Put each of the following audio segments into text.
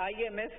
IMF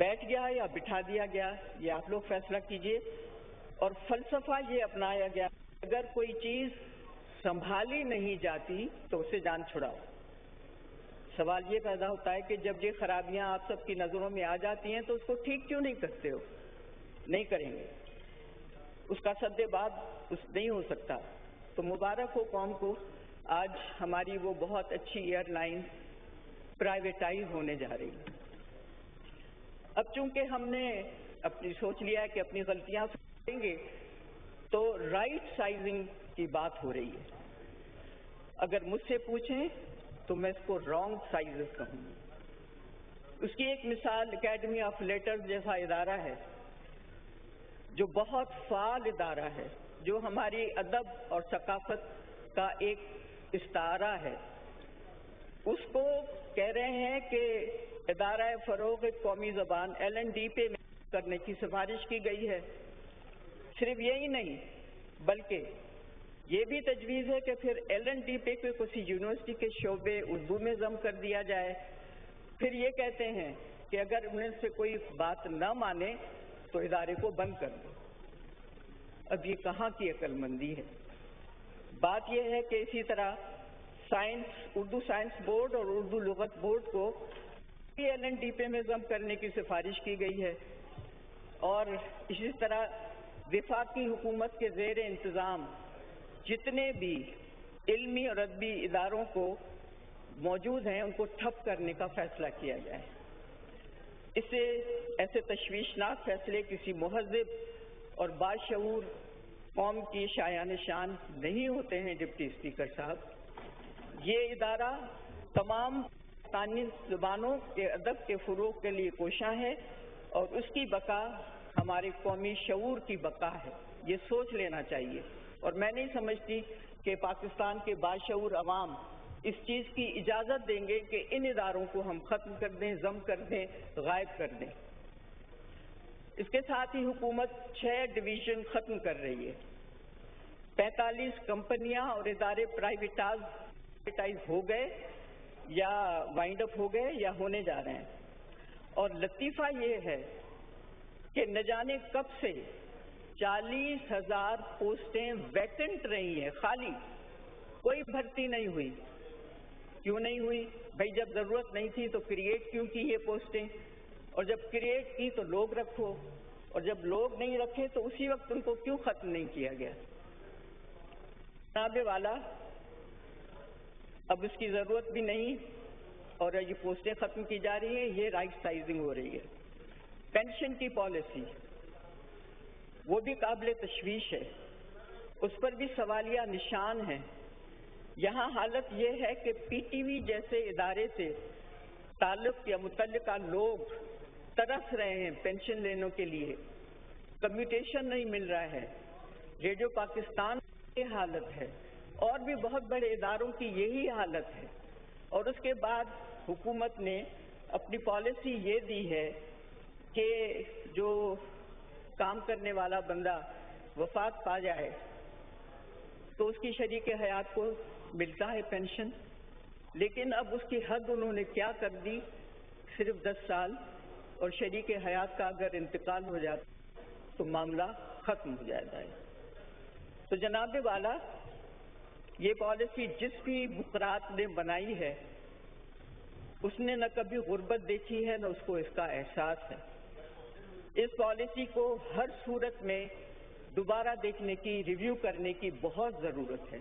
بیٹھ گیا یا بٹھا دیا گیا، یہ آپ لوگ فیصلہ کیجئے۔ اور فلسفہ یہ اپنایا گیا، اگر کوئی چیز سنبھالی نہیں جاتی تو اسے جان چھڑاؤ۔ سوال یہ پیدا ہوتا ہے کہ جب یہ خرابیاں آپ سب کی نظروں میں آ جاتی ہیں تو اس کو ٹھیک کیوں نہیں کرتے ہو؟ نہیں کریں گے، اس کا سد بعد نہیں ہو سکتا۔ تو مبارک ہو قوم کو، آج ہماری وہ بہت اچھی ایئر لائن پرائیویٹائز ہونے جا رہی ہے۔ اب چونکہ ہم نے اپنی سوچ لیا ہے کہ اپنی غلطیاں کریں گے، تو رائٹ سائزنگ کی بات ہو رہی ہے۔ اگر مجھ سے پوچھیں تو میں اس کو رانگ سائزز کہوں گی۔ اس کی ایک مثال اکیڈمی آف لیٹرز جیسا ادارہ ہے، جو بہت فعال ادارہ ہے، جو ہماری ادب اور ثقافت کا ایک استعارہ ہے، اس کو کہہ رہے ہیں کہ ادارہ فروغ قومی زبان LNDP میں کرنے کی سفارش کی گئی ہے۔ صرف یہی نہیں بلکہ یہ بھی تجویز ہے کہ پھر LNDP کو کسی یونیورسٹی کے شعبے اردو میں ضم کر دیا جائے۔ پھر یہ کہتے ہیں کہ اگر انہیں سے کوئی بات نہ مانے تو ادارے کو بند کر دو۔ اب یہ کہاں کی عقل مندی ہے؟ بات یہ ہے کہ اسی طرح اردو سائنس بورڈ اور اردو لغت بورڈ کو LNDP میں ضم کرنے کی سفارش کی گئی ہے، اور اسی طرح وفاقی حکومت کے زیر انتظام جتنے بھی علمی اور ادبی اداروں کو موجود ہیں ان کو ٹھپ کرنے کا فیصلہ کیا جائے۔ اسے ایسے تشویشناک فیصلے کسی مہذب اور باشعور قوم کی شایان شان نہیں ہوتے ہیں ڈپٹی اسپیکر صاحب۔ یہ ادارہ تمام پاکستانی زبانوں کے ادب کے فروغ کے لیے کوشاں ہے، اور اس کی بقا ہمارے قومی شعور کی بقا ہے، یہ سوچ لینا چاہیے۔ اور میں نہیں سمجھتی کہ پاکستان کے باشعور عوام اس چیز کی اجازت دیں گے کہ ان اداروں کو ہم ختم کر دیں، ضم کر دیں، غائب کر دیں۔ اس کے ساتھ ہی حکومت 6 ڈویژن ختم کر رہی ہے، 45 کمپنیاں اور ادارے پرائیویٹائز ہو گئے یا وائنڈ اپ ہو گئے یا ہونے جا رہے ہیں۔ اور لطیفہ یہ ہے کہ نہ جانے کب سے 40,000 پوسٹیں ویکنٹ رہی ہیں، خالی، کوئی بھرتی نہیں ہوئی۔ کیوں نہیں ہوئی؟ بھائی جب ضرورت نہیں تھی تو کریٹ کیوں کی یہ پوسٹیں؟ اور جب کریٹ کی تو لوگ رکھو، اور جب لوگ نہیں رکھے تو اسی وقت ان کو کیوں ختم نہیں کیا گیا؟ جناب والا، اب اس کی ضرورت بھی نہیں اور یہ پوسٹیں ختم کی جا رہی ہیں، یہ رائٹ سائزنگ ہو رہی ہے۔ پینشن کی پالیسی وہ بھی قابل تشویش ہے، اس پر بھی سوالیہ نشان ہیں۔ یہاں حالت یہ ہے کہ PTV جیسے ادارے سے تعلق یا متعلقہ لوگ ترس رہے ہیں پینشن لینے کے لیے، کمیوٹیشن نہیں مل رہا ہے۔ ریڈیو پاکستان کی حالت ہے، اور بھی بہت بڑے اداروں کی یہی حالت ہے۔ اور اس کے بعد حکومت نے اپنی پالیسی یہ دی ہے کہ جو کام کرنے والا بندہ وفات پا جائے تو اس کی شریک حیات کو ملتا ہے پینشن، لیکن اب اس کی حد انہوں نے کیا کر دی، صرف 10 سال، اور شریک حیات کا اگر انتقال ہو جاتا تو معاملہ ختم ہو جاتا ہے۔ تو جناب والا، یہ پالیسی جس بھی بکرات نے بنائی ہے اس نے نہ کبھی غربت دیکھی ہے نہ اس کو اس کا احساس ہے۔ اس پالیسی کو ہر صورت میں دوبارہ دیکھنے کی، ریویو کرنے کی بہت ضرورت ہے۔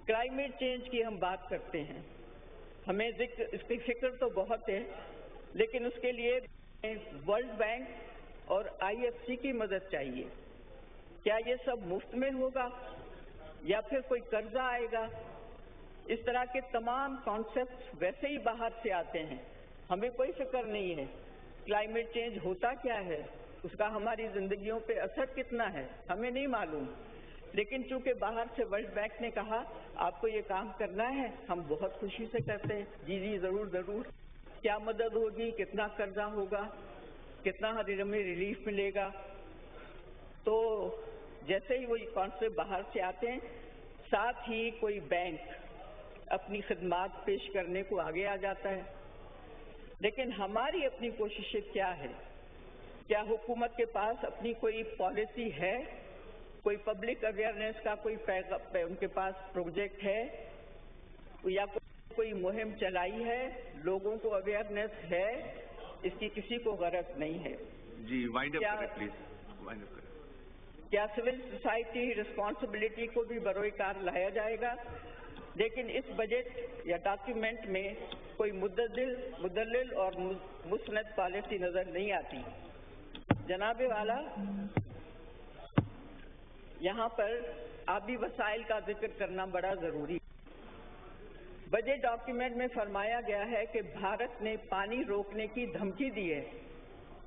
کلائمیٹ چینج کی ہم بات کرتے ہیں، ہمیں اس کی فکر تو بہت ہے، لیکن اس کے لیے ورلڈ بینک اور IFC کی مدد چاہیے۔ کیا یہ سب مفت میں ہوگا یا پھر کوئی قرضہ آئے گا؟ اس طرح کے تمام کانسیپٹس ویسے ہی باہر سے آتے ہیں، ہمیں کوئی فکر نہیں ہے کلائمیٹ چینج ہوتا کیا ہے، اس کا ہماری زندگیوں پہ اثر کتنا ہے، ہمیں نہیں معلوم۔ لیکن چونکہ باہر سے ورلڈ بینک نے کہا آپ کو یہ کام کرنا ہے، ہم بہت خوشی سے کرتے ہیں، جی جی ضرور ضرور۔ کیا مدد ہوگی، کتنا قرضہ ہوگا، کتنا ہمیں ریلیف ملے گا؟ تو جیسے ہی وہی کانسیپٹ باہر سے آتے ہیں، ساتھ ہی کوئی بینک اپنی خدمات پیش کرنے کو آگے آ جاتا ہے۔ لیکن ہماری اپنی کوششیں کیا ہے؟ کیا حکومت کے پاس اپنی کوئی پالیسی ہے؟ کوئی پبلک اویئرنیس کا کوئی ان کے پاس پروجیکٹ ہے یا کوئی مہم چلائی ہے؟ لوگوں کو اویئرنیس ہے؟ اس کی کسی کو غرض نہیں ہے۔ جی وائنڈ اپ کریں پلیز، وائنڈ اپ کریں۔ کیا سول سوسائٹی رسپانسبلٹی کو بھی بروئے کار لایا جائے گا؟ لیکن اس بجٹ یا ڈاکیومنٹ میں کوئی مدلل اور مسند پالیسی نظر نہیں آتی۔ جناب والا، یہاں پر آبی وسائل کا ذکر کرنا بڑا ضروری ہے۔ بجٹ ڈاکیومنٹ میں فرمایا گیا ہے کہ بھارت نے پانی روکنے کی دھمکی دی ہے،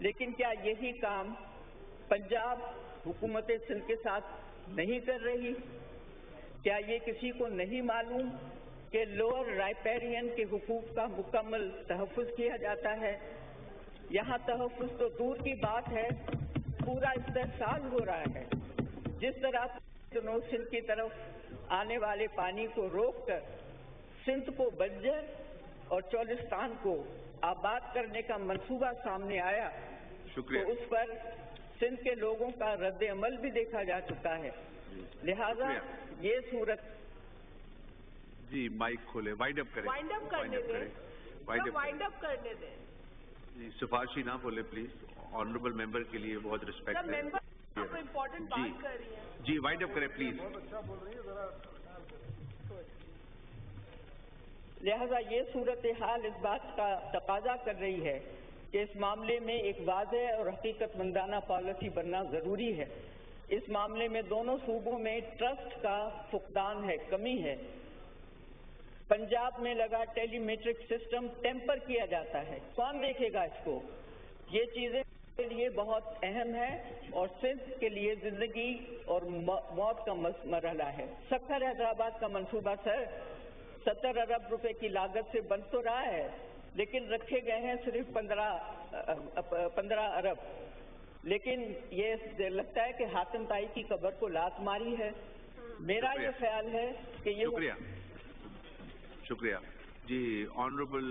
لیکن کیا یہی کام پنجاب حکومت سندھ کے ساتھ نہیں کر رہی؟ کیا یہ کسی کو نہیں معلوم کہ لوور رائپیرین کے حقوق کا مکمل تحفظ کیا جاتا ہے؟ یہاں تحفظ تو دور کی بات ہے، پورا استحصال ہو رہا ہے۔ جس طرح سندھ کی طرف آنے والے پانی کو روک کر سندھ کو بنجر اور چولستان کو آباد کرنے کا منصوبہ سامنے آیا، شکریہ، تو اس پر سندھ کے لوگوں کا رد عمل بھی دیکھا جا چکا ہے۔ لہذا یہ صورت، جی مائک کھولے، وائنڈ اپ کریں، وائنڈ اپ کرنے دیں۔ جی سفارشی نہ بولے پلیز، آنریبل ممبر کے لیے بہت رسپیکٹ ہے۔ آپ امپورٹنٹ بات کر رہی ہیں۔ جی وائنڈ اپ کریں پلیز۔ لہذا یہ صورتحال اس بات کا تقاضا کر رہی ہے کہ اس معاملے میں ایک واضح اور حقیقت مندانہ پالیسی بننا ضروری ہے۔ اس معاملے میں دونوں صوبوں میں ٹرسٹ کا فقدان ہے، کمی ہے۔ پنجاب میں لگا ٹیلی میٹرک سسٹم ٹیمپر کیا جاتا ہے، کون دیکھے گا اس کو؟ یہ چیزیں کے لیے بہت اہم ہے اور سندھ کے لیے زندگی اور موت کا مرحلہ ہے۔ سکھر حیدرآباد کا منصوبہ سر 70 ارب روپے کی لاگت سے بن تو رہا ہے، لیکن رکھے گئے ہیں صرف 15 ارب۔ لیکن یہ لگتا ہے کہ حاتم طائی کی قبر کو لات ماری ہے۔ میرا یہ خیال ہے کہ یہ شکریہ جی آنریبل